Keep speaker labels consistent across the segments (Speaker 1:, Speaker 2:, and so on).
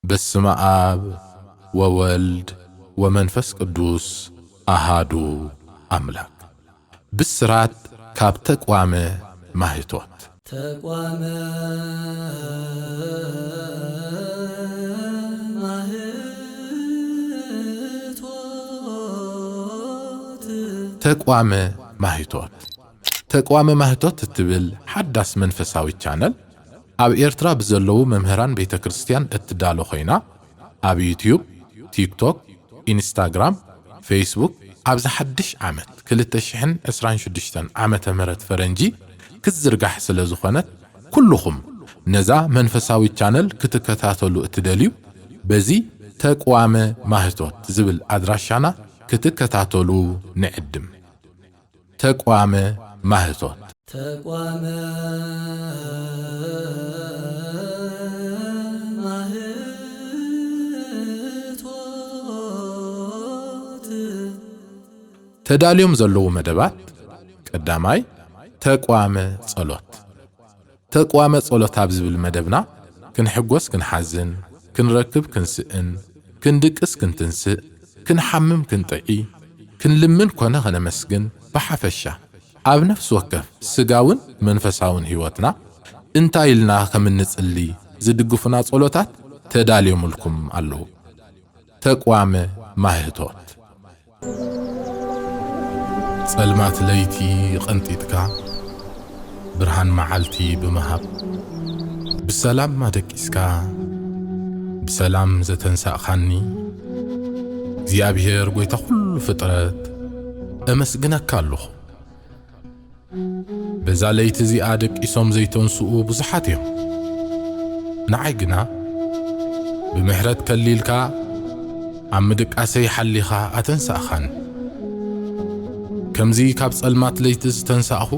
Speaker 1: በስመ አብ ወወልድ ወመንፈስ ቅዱስ አሃዱ አምላክ። ብስራት ካብ ተቋመ ማህቶት
Speaker 2: ተቋመ
Speaker 1: ማህቶት ተቋመ ማህቶት ትብል ሓዳስ መንፈሳዊ ቻነል ኣብ ኤርትራ ብዘለዉ መምህራን ቤተክርስቲያን እትዳሎ ኮይና ኣብ ዩቲዩብ፣ ቲክቶክ፣ ኢንስታግራም፣ ፌስቡክ ኣብ ዝሓድሽ ዓመት 2026 ዓመተ ምህረት ፈረንጂ ክዝርጋሕ ስለ ዝኾነት ኩልኹም ነዛ መንፈሳዊ ቻነል ክትከታተሉ እትደልዩ በዚ ተቋመ ማህቶት ዝብል ኣድራሻና ክትከታተሉ ንዕድም። ተቋመ ማህቶት
Speaker 2: ተቋመ
Speaker 1: ተዳልዮም ዘለዉ መደባት ቀዳማይ ተቋመ ጸሎት። ተቋመ ጸሎት ኣብ ዝብል መደብና ክንሕጎስ ክንሓዝን ክንረክብ ክንስእን ክንድቅስ ክንትንስእ ክንሓምም ክንጥዒ ክንልምን ኮነ ኸነመስግን ብሓፈሻ ኣብ ነፍሲ ወከፍ ስጋውን መንፈሳውን ህይወትና እንታይ ኢልና ከምንጽሊ ዝድግፉና ጸሎታት ተዳልዮምልኩም ኣለዉ። ተቋመ ማህቶት ጸልማት ለይቲ ቐንጢትካ ብርሃን መዓልቲ ብምሃብ ብሰላም ማደቂስካ ብሰላም ዘተንሳእኻኒ እግዚአብሔር ጐይታ ኩሉ ፍጥረት እመስግነካ ኣለኹ። በዛ ለይቲ እዚኣ ደቂሶም ዘይተንስኡ ብዙሓት እዮም። ንዓይ ግና ብምሕረት ከሊልካ ኣብ ምድቃሰይ ሓሊኻ ኣተንሳእኻኒ። ከምዚ ካብ ጸልማት ለይቲ ዝተንሳእኹ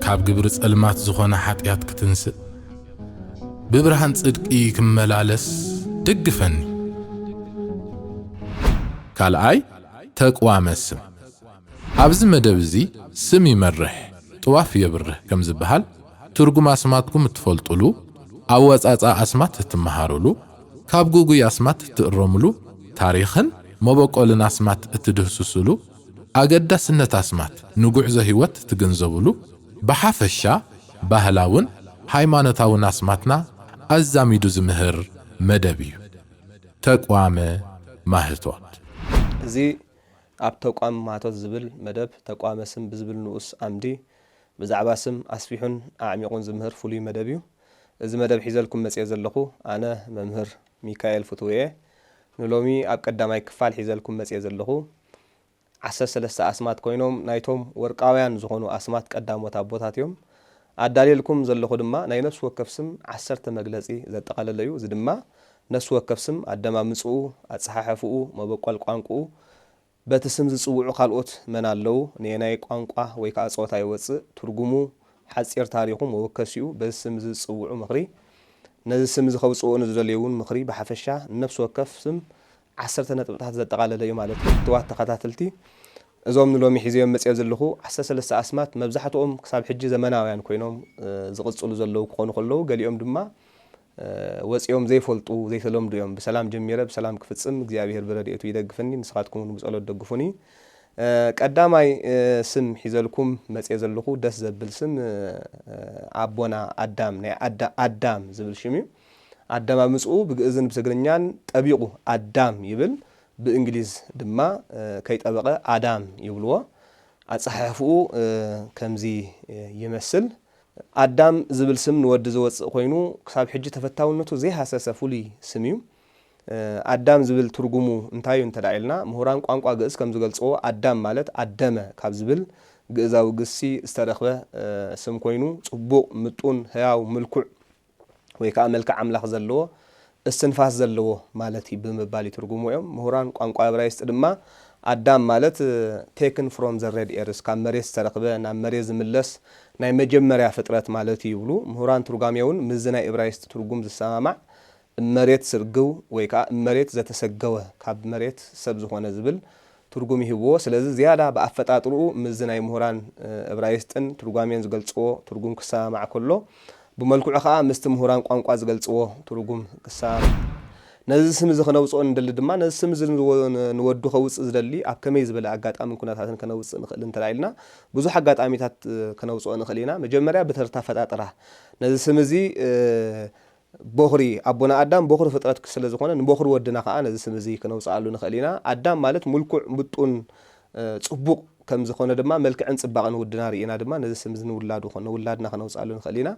Speaker 1: ካብ ግብሪ ጸልማት ዝኾነ ሓጢኣት ክትንስእ ብብርሃን ጽድቂ ክመላለስ ደግፈኒ። ካልኣይ ተቋመ ስም። ኣብዚ መደብ እዚ ስም ይመርሕ ጥዋፍ የብርህ ከም ዝበሃል ትርጉም ኣስማትኩም እትፈልጡሉ፣ ኣወጻጻ ኣስማት እትመሃሩሉ፣ ካብ ጉጉይ ኣስማት እትእረሙሉ፣ ታሪኽን መበቆልን ኣስማት እትድህስሱሉ፣ ኣገዳስነት ኣስማት ንጉዕዞ ህይወት ትገንዘቡሉ፣ ብሓፈሻ ባህላውን ሃይማኖታውን ኣስማትና ኣዛሚዱ ዝምህር መደብ እዩ። ተቋመ ማህቶት
Speaker 3: እዚ ኣብ ተቋም ማህቶት ዝብል መደብ ተቋመ ስም ብዝብል ንኡስ ኣምዲ ብዛዕባ ስም ኣስፊሑን ኣዕሚቑን ዝምህር ፍሉይ መደብ እዩ። እዚ መደብ ሒዘልኩም መጽየ ዘለኹ ኣነ መምህር ሚካኤል ፍትውየ ንሎሚ ኣብ ቀዳማይ ክፋል ሒዘልኩም መጽየ ዘለኹ 13 ኣስማት ኮይኖም ናይቶም ወርቃውያን ዝኾኑ ኣስማት ቀዳሞት ኣቦታት እዮም። ኣዳልየልኩም ዘለኹ ድማ ናይ ነፍሲ ወከፍ ስም 10 መግለጺ ዘጠቓለለ እዩ። እዚ ድማ ነፍሲ ወከፍ ስም ኣደማምጽኡ፣ ኣጸሓሕፍኡ፣ መበቆል ቋንቋኡ በቲ ስም ዝጽውዑ ካልኦት መን ኣለዉ፣ ንናይ ቋንቋ ወይ ከዓ ጾታ ይወፅእ፣ ትርጉሙ፣ ሓጺር ታሪኹ፣ መወከሲኡ፣ በዚ ስም ዝጽውዑ ምኽሪ፣ ነዚ ስም ዝኸውፅዎ ንዝደልዩውን ምኽሪ ብሓፈሻ ነፍሲ ወከፍ ስም 10 ነጥብታት ዘጠቓለለ እዩ ማለት እዩ። ትዋት ተኸታተልቲ እዞም ንሎሚ ሒዘዮም መጽየ ዘለኹ 13 ኣስማት መብዛሕትኦም ክሳብ ሕጂ ዘመናውያን ኮይኖም ዝቕጽሉ ዘለዉ ክኾኑ ከለዉ ገሊኦም ድማ ወፂኦም ዘይፈልጡ ዘይተለምዱ እዮም። ብሰላም ጀሚረ ብሰላም ክፍጽም እግዚአብሔር ብረድኤቱ ይደግፈኒ፣ ንስኻትኩም ብጸሎት ደግፉኒ። ቀዳማይ ስም ሒዘልኩም መጽየ ዘለኹ ደስ ዘብል ስም ኣቦና ኣዳም ናይ ኣዳም ዝብል ሽም እዩ። ኣደማምጽኡ ብግእዝን ብትግርኛን ጠቢቑ ኣዳም ይብል፣ ብእንግሊዝ ድማ ከይጠበቐ ኣዳም ይብልዎ። ኣጸሓሕፍኡ ከምዚ ይመስል። ኣዳም ዝብል ስም ንወዲ ዝወፅእ ኮይኑ ክሳብ ሕጂ ተፈታውነቱ ዘይሃሰሰ ፍሉይ ስም እዩ። ኣዳም ዝብል ትርጉሙ እንታይ እዩ እንተዳኢልና ምሁራን ቋንቋ ግእዝ ከም ዝገልጽዎ ኣዳም ማለት ኣደመ ካብ ዝብል ግእዛዊ ግሲ ዝተረኽበ ስም ኮይኑ ጽቡቕ፣ ምጡን፣ ህያው፣ ምልኩዕ ወይ ከዓ መልክዕ ኣምላኽ ዘለዎ እስትንፋስ ዘለዎ ማለት ብምባል ይትርጉሙ እዮም። ምሁራን ቋንቋ ዕብራይስጥ ድማ ኣዳም ማለት ቴክን ፍሮም ዘ ሬድ ኤርስ ካብ መሬት ዝተረኽበ ናብ መሬት ዝምለስ ናይ መጀመርያ ፍጥረት ማለት ይብሉ። ምሁራን ትርጓሜውን ምዝ ናይ ዕብራይስጥ ትርጉም ዝሰማማዕ መሬት ስርግው ወይ ከዓ መሬት ዘተሰገወ ካብ መሬት ሰብ ዝኾነ ዝብል ትርጉም ይህብዎ። ስለዚ ዝያዳ ብኣፈጣጥርኡ ምዝ ናይ ምሁራን ዕብራይስጥን ትርጓሜን ዝገልጽዎ ትርጉም ክሰማማዕ ከሎ بملكو عخاء مستمهوران قانقوا زغلصو ترغم كسار نز سم زخنوصو ندل دما نز سم نودو خوص زدلي اب كمي زبل اغاطام كناتاتن كنوص نخل انتلايلنا بزح اغاطاميتات كنوصو نخلينا مجمريا بترتا فطاطرا نز سم زي بوخري ابونا ادم بوخر فطرت كسل زخونه نبوخر ودنا خا نز سم زي كنوصالو نخلينا ادم مالت ملكو مطون صبوق كم زخونه دما ملكعن صباقن ودنا رينا دما نز سم زنولادو خونه ولادنا كنوصالو نخلينا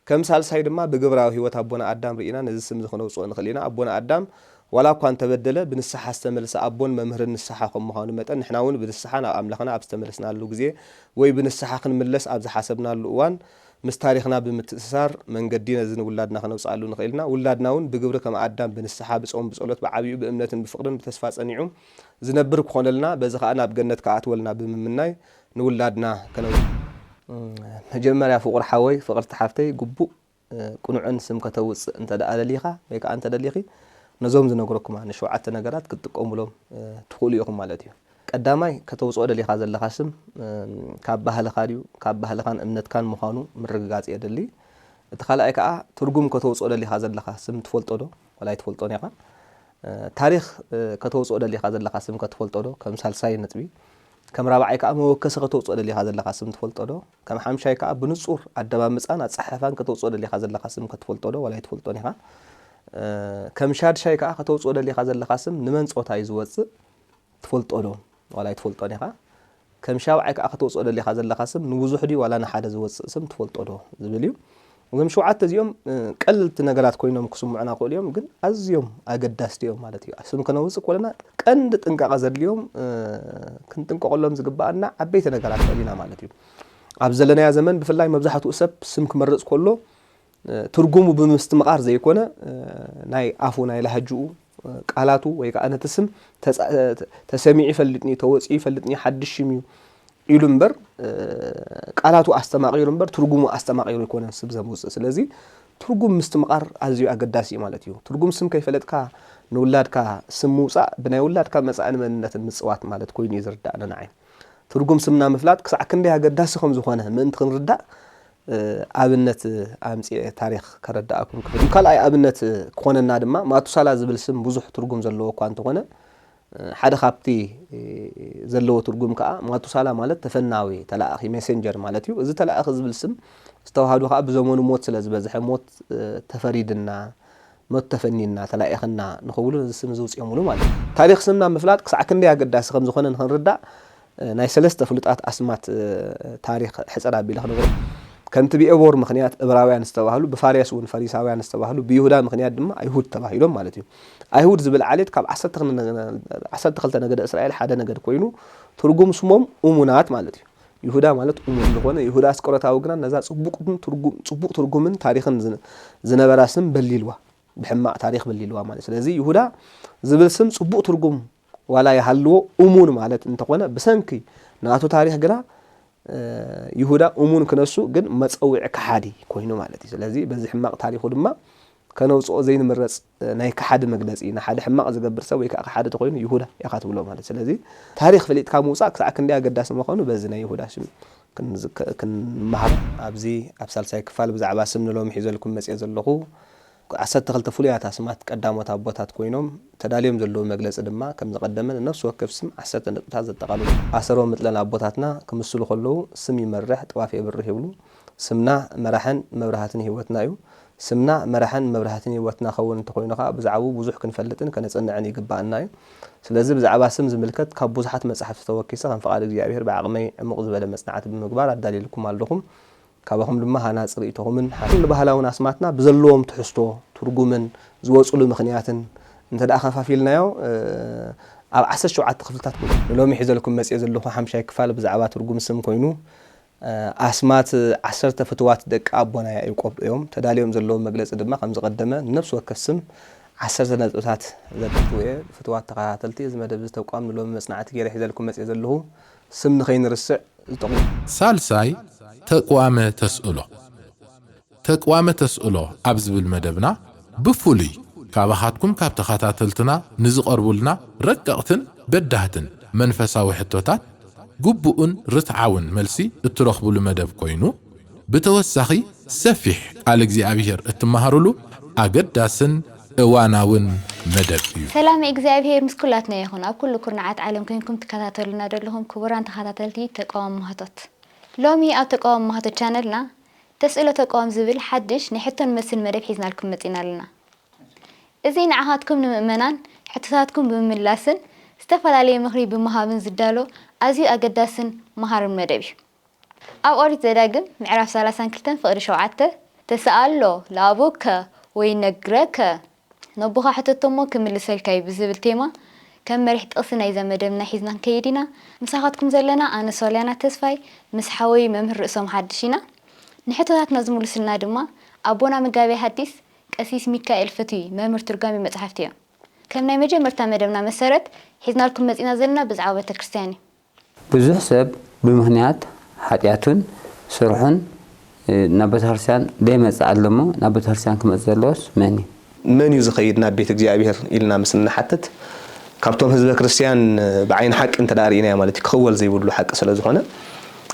Speaker 3: كم سالساي دما بغبراو هيوت ابونا ادم رينا نز سم زخنوصو نخلينا ابونا ادم ولا كان تبدل بنصح استملس ابون ممهر النصح كم مخانو متن نحنا ون بنصحنا املخنا ابستملسنا له غزي وي بنصح كنملس ابز حسبنا الاوان مس تاريخنا بمتسار من قدينا زن ولادنا كنوصالو نخيلنا ولادنا ون بغبر كم ادم بنصح بصوم بصلوت بعبيو بامنت بفقدن بتسفا صنيعو زنبر كونلنا بز خانا بجنت كاتولنا بمناي نولادنا كنو مجمريا فقر حوي فقر تحفتي غبو قنعن سم كتوص انت دالليخا ويك انت دالليخي نزوم زنغركم عن شوعه نغرات كتقوملهم تخولوا يكم مالتي قداماي كتوصو دليخا زلخا سم كابهل خاديو كابهل خان امنت كان مخانو مرغغاص يدلي تخلاي كا ترغم كتوصو دليخا زلخا سم تفولطو دو ولا تفولطو نيخا تاريخ كتوصو دليخا زلخا سم كتفولطو دو كم سالساي نطبي كم رابعاي كا موكس كتوصو دليخا زلخا سم تفولطو دو كم حمشاي كا بنصور ادبامصان اصحفان كتوصو دليخا زلخا سم كتفولطو دو ولا تفولطو نيخا كم شاد شاي كا كتوصو دليخا زلخا سم نمن صوتا يزوص تفولطو دو ولا يتفولطو نيخا كم شاوعك اخطوص ودلي خازل لخاسم نوزح دي ولا نحد زوص اسم تفولطو دو زبليو وغم شوعات زيوم قللت نغرات كوينوم كسمعنا قوليوم ግን አዝዮም አገዳስቲዮም ማለት እዩ አስም ከነውጽ ቆለና ቀንድ ጥንቃቃ ዘልዮም ክንጥንቆቆሎም ዝግባአና አበይተ ነገራት ቀሊና ማለት እዩ አብዘለና ያ ዘመን በፍላይ መብዛحቱ ሰብ ስም ከመረጽ ኮሎ ትርጉሙ በመስተመቃር ዘይኮነ ናይ አፉ ናይ ለሐጁ ቃላቱ ወይ ካአነት ስም ተሰሚዒ ፈልጥኒ ተወጪ ፈልጥኒ ሐድሽም ይሉምበር ቃላቱ አስተማቂሩ ምበር ትርጉሙ አስተማቂሩ ይኮነ ስብ ዘሙጽ ስለዚህ ትርጉም ምስተመቃር አዝዩ አገዳሲ ማለት እዩ ትርጉም ስም ከይፈለጥካ ንውላድካ ስም ሙጻ ብናይ ውላድካ መጻአን መንነትን ምጽዋት ማለት ኮይኑ ይዝርዳና ናይ ትርጉም ስምና መፍላጥ ክሳዕ ክንደ አገዳሲ ከም ዝኾነ ምንት ክንርዳ አብነት አምጺ ታሪክ ከረዳአኩም ክፍል ካልአይ አብነት ኮነና ድማ ማቱሳላ ዝብል ስም ብዙሕ ትርጉም ዘለዎ እኳ እንተኾነ ሓደ ካብቲ ዘለዎ ትርጉም ከዓ ማቱሳላ ማለት ተፈናዊ ተላእኺ ሜሴንጀር ማለት እዩ እዚ ተላእኺ ዝብል ስም ዝተዋሃዱ ከዓ ብዘመኑ ሞት ስለዝበዝሐ ሞት ተፈሪድና ሞት ተፈኒና ተላእኽና ንኸውሉ ስም ዝውጽየሙሉ ማለት ታሪክ ስምና መፍላጥ ክሳዕ ክንደ አገዳሲ ከም ዝኾነ ንኽንርዳ ናይ ሰለስተ ፍሉጣት አስማት ታሪክ ሕፀራ ቢላ ክንገር كنت بيأبور مخنيات إبراويان استواهلو بفاريس ونفاريساويان استواهلو بيهودا مخنيات دم أيهود تباهيلهم مالتيو أيهود زبل عليت كاب عسد خلت نجد إسرائيل حدا نجد كوينو ترجم سموم أمونات مالتيو يهودا مالت أمون لغونا يهودا أسكرت أوجنا نزات صبوق ترجمن تاريخ زنا براسم بالليلوا بحماء تاريخ بالليلوا مالت لذي يهودا زبل سم صبوق ترجم ولا يحلو أمون مالت أنت قونا بسنكي ناتو تاريخ جرا يهودا أمون كنسو جن متصوع كحادي كوينو مالتي ስለዚህ በዚህ حماق ታሪኹ ድማ ከነውጽኦ ዘይን መረጽ ናይ ከሓደ መግለጽ ኢና ሓደ حماق ዝገብር ሰብ ወይ ከሓደ ተኮይኑ ይሁዳ ያካትብሎ ማለት ስለዚህ ታሪክ ፍሊጥካ ሙጻ ክሳዕ ክንደ አገዳስ መኾኑ በዚ ናይ ይሁዳ ስም ክንማሃር ኣብዚ ኣብሳልሳይ ክፋል ብዛዕባ ስም ንሎም ሒዘልኩም መጽየ ዘለኹ 12 ፍሉያት አስማት ቀዳሞት አቦታት ኮይኖም ተዳልዮም ዘለው መግለጽ ድማ ከም ዝቀደመን ነፍስ ወከፍ ስም 10 ነጥብታት ዘጠቃሉ አሰሮ ምጥለን አቦታትና ከምስሉ ከለው ስም ይመረህ ጥዋፍ ይብርህ ይብሉ ስምና መራሕን መብራሃትን ህይወትና እዩ ስምና መራሕን መብራሃትን ህይወትና ኸውን ተኮይኖኻ ብዛዕባ ብዙሕ ክንፈልጥን ከነጽንዕን ይግባአና እዩ ስለዚህ ብዛዕባ ስም ዝምልከት ካብ ብዙሓት መጽሓፍቲ ተወኪሰ ከም ፈቃድ እግዚአብሔር ብዓቅመይ ዕሙቕ ዝበለ መጽናዕት ብምግባር አዳልልኩም ኣለኹም ካብኹም ድማ ሃናጽ ርእይቶምን ሓን ባህላውን አስማትና ብዘለዎም ትሕስቶ ትርጉምን ዝወጽሉ ምኽንያትን እንተ ደኣ ከፋፊልናዮ ኣብ 17 ክፍልታት ሎሚ ሒዘልኩም መጽየ ዘለኹ 5 ክፋል ብዛዕባ ትርጉም ስም ኮይኑ አስማት 10 ፍትዋት ደቂ አቦና ያዕቆብ እዮም ተዳልዮም ዘለዎም መግለጽ ድማ ከም ዝቀደመ ነፍስ ወከፍ ስም 10 ነጥብታት ዘጥውየ ፍትዋት ተኸታተልቲ ዝመደብ ዝተቋም ሎሚ መጽናዕቲ ገይረ ሒዘልኩም መጽየ ዘለኹ ስም ንኸይንርስዕ ዝጠቕሙ
Speaker 1: ሳልሳይ ተቋመ ተስእሎ ኣብዝብል መደብና ብፉሉይ ካባኻትኩም ካብ ተኸታተልትና ንዝቐርቡልና ረቀቕትን በዳህትን መንፈሳዊ ሕቶታት ግቡእን ርትዓውን መልሲ እትረኽቡሉ መደብ ኮይኑ بتوسخ سفيح قال እግዚአብሔር اتمهرلو أقداسن እዋናውን መደብ እዩ
Speaker 4: ሰላም እግዚአብሔር ምስኩላትና ይሁን ኣብ ኩሉ ኩርናዓት ዓለም ኮይንኩም ተከታተሉና ደለኹም ክቡራን ተከታተልቲ ተቃዋሚ ማህቶት ሎሚ ኣብ ተቃዋሚ ማህቶት ቻነልና ተስእሎ ተቃዋሚ ዝብል ሓድሽ ንሕቶን መስል መደብ ሒዝናልኩም መፂናልና እዚ ንዓኻትኩም ንምእመናን ሕቶታትኩም ብምምላስን ዝተፈላለዩ ምኽሪ ብምሃብን ዝዳሎ ኣዝዩ ኣገዳስን መሃርን መደብ እዩ ኣብ ኦሪት ዘዳግም ምዕራፍ 32 ፍቅዲ 7 ተሰኣሎ ለአቡከ ወይነግረከ نبوخا حتى تمو كمل سلكاي بزبل تيما كم مريح تقصنا إذا مدامنا حيزنا كيدينا مساحاتكم زلنا أنا سوليانا تسفاي مسحوي ممهر رئيسهم حدشينا نحتو ذات نظمو لسلنا دما أبونا مقابي حديث كأسيس ميكائيل فتوي ممهر ترقامي متحفتيا كم نايمجي مرتا مدامنا مسارت حيزنا لكم مزينا زلنا بزعوة كريستياني
Speaker 5: بزح سب بمهنيات حدياتون سرحون نبت هرسيان دايما تعلمو نبت هرسيان كما تزلوس ماني
Speaker 3: من يزخيدنا بيت እግዚአብሔር إلنا مسنا حتت كابتوم حزب كريستيان بعين حق انت دارينا مالتي كخول زي بيقولوا حق ስለዝኾነ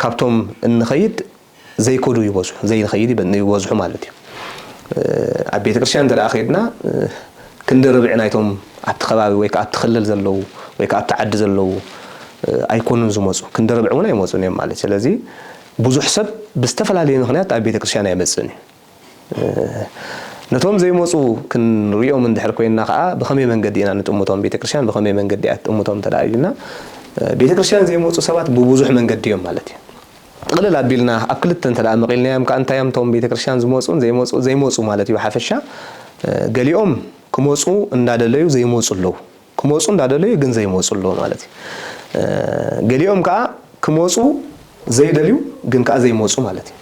Speaker 3: كابتوم እንخيد زي كودو يوزح زي نخيد يوزحوا مالتي ኣብ ቤተ ክርስቲያን ተዳኺድና ክንደርብዕና ይቶም ኣብቲ ከባቢ ወይ ከዓ ኣብትخلل ዘለው ወይ ከዓ ኣብትዓዲ ዘለው ኣይኮኑን ዝመፁ ክንደርብዑና ይመፁን እዮም ማለት ስለዚ ብዙሕ ሰብ ብዝተፈላለየ ምኽንያት ኣብ ቤተ ክርስቲያን ኣይመፅን نتوم زي موسو كن ريوم من دحر كوينا خا بخمي من قدينا نتأمتهم بيت كريستيان بخمي من قديات أمتهم تلاقينا بيت كريستيان زي موسو سبات بوزح من قديهم مالتي قلنا لابيلنا أكل التنتلا مقلنا يوم كأنت يوم توم بيت كريستيان زي موسو مالتي وحفشة قال يوم كموسو ندادليو زي موسو لو كموسو ندادليو جن زي موسو لو مالتي قال يوم كموسو زي دليو جن زي موسو مالتي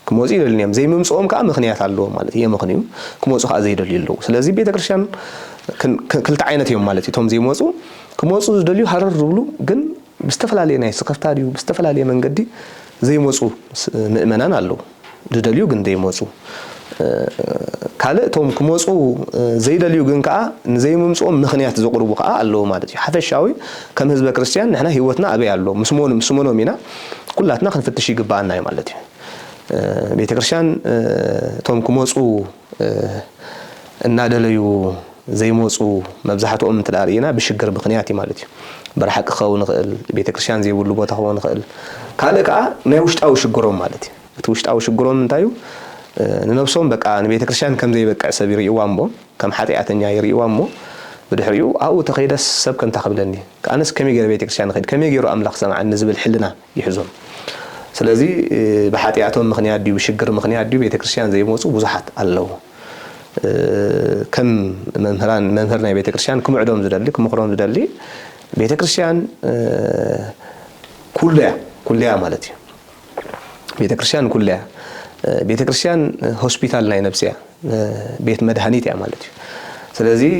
Speaker 3: كموزي دلنيام زي ممسوم كأ مخنيات على مالتي هي مخنيم كموزو خا زي دليلو سلازي بيت كريستيان كل تعينت يوم مالتي توم زي موزو كموزو دليو حرر رولو جن بستفلالي ناي سقفتاريو بستفلالي من قدي زي موزو مؤمنان علو دليو جن زي موزو كاله توم كموزو زي دليو جن كأ زي ممسوم مخنيات زقربو كأ علو مالتي حفشاوي كم حزب كريستيان نحنا هيوتنا أبي علو مسمونه مينا كلاتنا خنفتشي قبعنا مالتي بيت كريستيان توم كموصو النادليو زي موصو مبزحته تدارينا بشجر بخنياتي مالتي برحق خو نخل بيت كريستيان زي بيقولوا بوتا خو نخل كالكا ناوشطاو شجروم مالتي بتوشطاو شجروم نتايو ننفسهم بقى بيت كريستيان كم زي بقى سبير يوامبو كم حاتياتنيا يريوامو بدحريو او تخيدس سب كنت خبلني كانس كم يجي بيت كريستيان خيد كم يجيرو املاخ سمع النزبل حلنا يحزون سلازي بحاتياتهم مخنيات دي وشجر مخنيات دي بيت كريستيان زي موسو بزحت الله كم ممهرنا بيت كريستيان كم عدوم زدلي كم مخرون زدلي بيت كريستيان كلها مالتي بيت كريستيان كلها بيت كريستيان هوسبيتال لاي نفسها بيت مدهنيت يا مالتي سلازي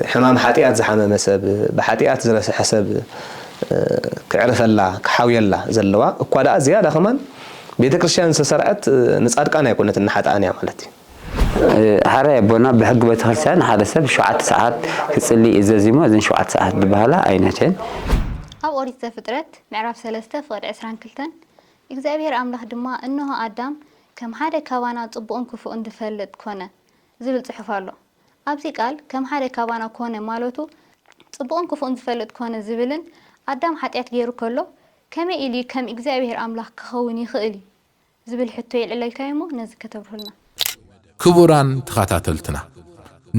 Speaker 3: حمام حاتيات زحمه مسب بحاتيات زرس حسب كعرف الله كحاوي الله زلوا اكوادا زياده كمان بيت كريستيان سسرعت نصادقانا يكونت النحات انيا مالتي
Speaker 5: حرا يبونا بحق بيت كريستيان هذا سب 7 ساعات كتصلي ازازيمو زين 7 ساعات ببهلا عينتين
Speaker 4: ኣብ ኦሪት ዘፍጥረት ምዕራፍ 3 ፍቅዲ 22 እግዚአብሔር ኣምላኽ ድማ እንሆ ኣዳም ከም ሓደ ካባና ጽቡቕን ክፉእን ዝፈልጥ ኮነ ዝብል ጽሑፍ ኣሎ ኣብዚ ቃል ከም ሓደ ካባና ኮነ ማለቱ ጽቡቕን ክፉእን ዝፈልጥ ኮነ ዝብልን ኣዳም ሓጢያት ገይሩ ከሎ ከመይ ኢሊ ከም እግዚአብሔር ኣምላኽ ክኸውን ይኽእል ዝብል ሕቶ ይልዕለልካይሞ ነዚ ከተብርሁልና
Speaker 1: ክቡራን ተኸታተልትና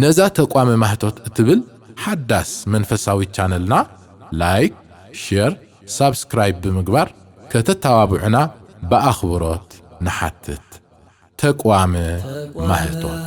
Speaker 1: ነዛ ተቋም ማህቶት እትብል ሓዳስ መንፈሳዊ ቻነልና ላይክ ሼር ሳብስክራይብ ብምግባር ከተተባብዑና በአኽብሮት ንሓትት ተቋም ማህቶት